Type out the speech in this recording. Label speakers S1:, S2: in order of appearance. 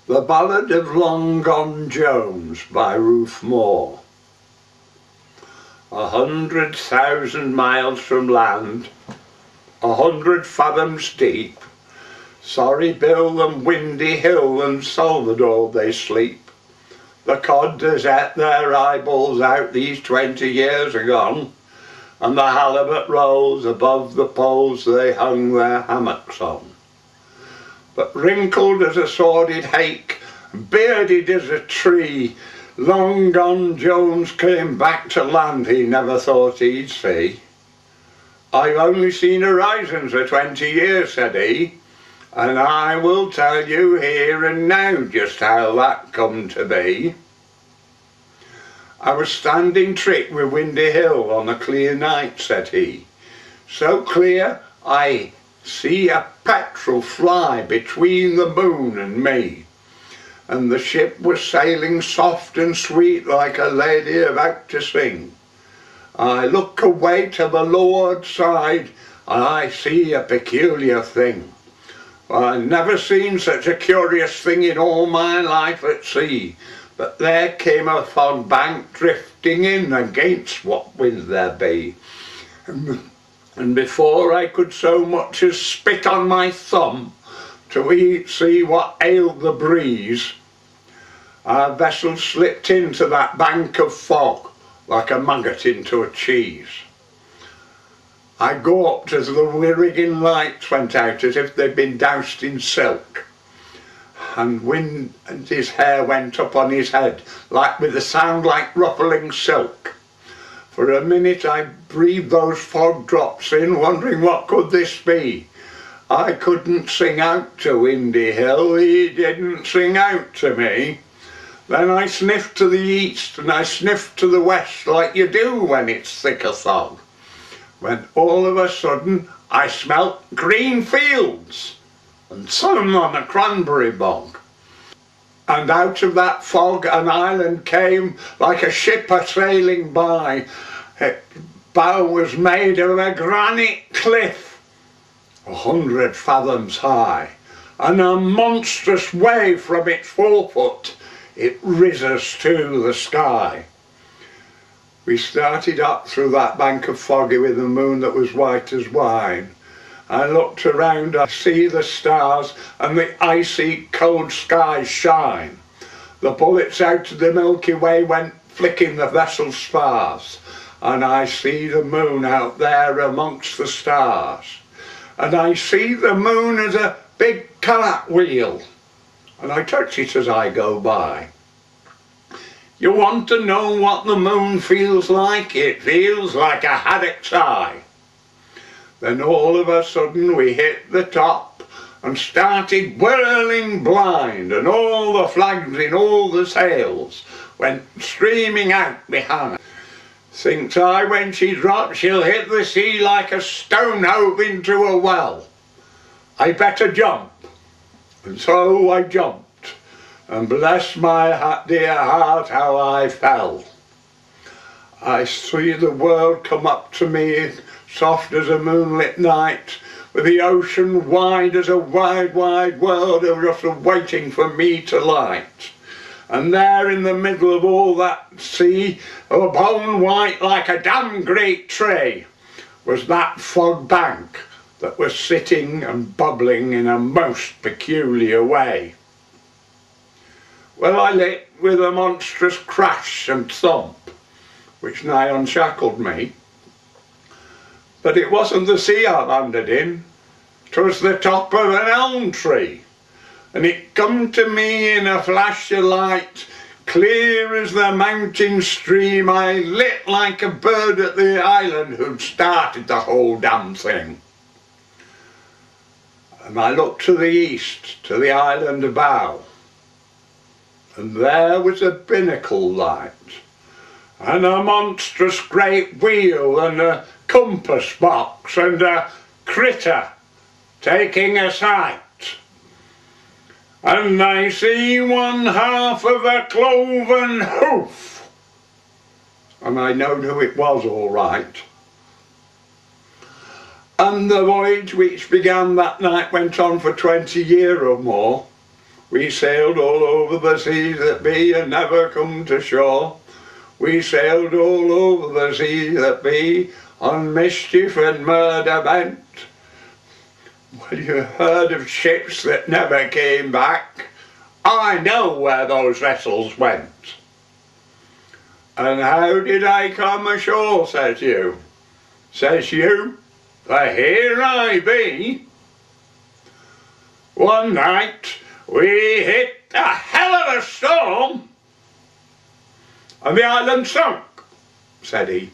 S1: The Ballad of Long Gone Jones by Ruth. 100,000 miles from land, 100 fathoms deep, Sorry Bill and Windy Hill and Salvador they sleep. The cod has ate their eyeballs out these 20 years agone, and the halibut rolls above the poles they hung their hammocks on. But wrinkled as a sordid hake, bearded as a tree, Long Gone Jones came back to land he never thought he'd see. I've only seen horizons for 20 years, said he, and I will tell you here and now just how that come to be. I was standing trick with Windy Hill on a clear night, said he, so clear I see a petrel fly between the moon and me, and the ship was sailing soft and sweet like a lady about to sing. I look away to the Lord side and I see a peculiar thing. I never seen such a curious thing in all my life at sea, but there came a fog bank drifting in against what wind there be, and before I could so much as spit on my thumb to see what ailed the breeze, our vessel slipped into that bank of fog like a maggot into a cheese. I gawped as the rigging lights went out as if they'd been doused in silk, and wind and his hair went up on his head like with a sound like ruffling silk. For a minute I breathed those fog drops in, wondering what could this be. I couldn't sing out to Windy Hill, he didn't sing out to me. Then I sniffed to the east and I sniffed to the west like you do when it's thick of fog, when all of a sudden I smelt green fields and sun on a cranberry bog. And out of that fog an island came like a ship a-sailing by. Its bow was made of a granite cliff 100 fathoms high, and a monstrous wave from its forefoot it rises to the sky. We started up through that bank of fog with the moon that was white as wine. I looked around, I see the stars and the icy cold sky shine. The bullets out of the Milky Way went flicking the vessel's spars, and I see the moon out there amongst the stars. And I see the moon as a big cartwheel, and I touch it as I go by. You want to know what the moon feels like? It feels like a haddock's eye. Then all of a sudden we hit the top and started whirling blind, and all the flags in all the sails went streaming out behind. Thinks I, when she drops she'll hit the sea like a stone hove into a well. I better jump. And so I jumped, and bless my dear heart how I fell. I see the world come up to me soft as a moonlit night, with the ocean wide as a wide, wide world just waiting for me to light. And there in the middle of all that sea, a bone white like a damn great tray, was that fog bank that was sitting and bubbling in a most peculiar way. Well, I lit with a monstrous crash and thump, which nigh unshackled me. But it wasn't the sea I landed in, 'twas the top of an elm tree, and it come to me in a flash of light, clear as the mountain stream. I lit like a bird at the island who'd started the whole damn thing. And I looked to the east, to the island bow, and there was a binnacle light, and a monstrous great wheel, and a compass box, and a critter taking a sight. And I see one half of a cloven hoof, and I knowed who it was all right. And the voyage which began that night went on for 20 years or more, We sailed all over the seas that be and never come to shore. We sailed all over the seas that be on mischief and murder bent. Well, you heard of ships that never came back. I know where those vessels went. And how did I come ashore, says you? Says you, for here I be. One night we hit a hell of a storm and the island sunk, said he.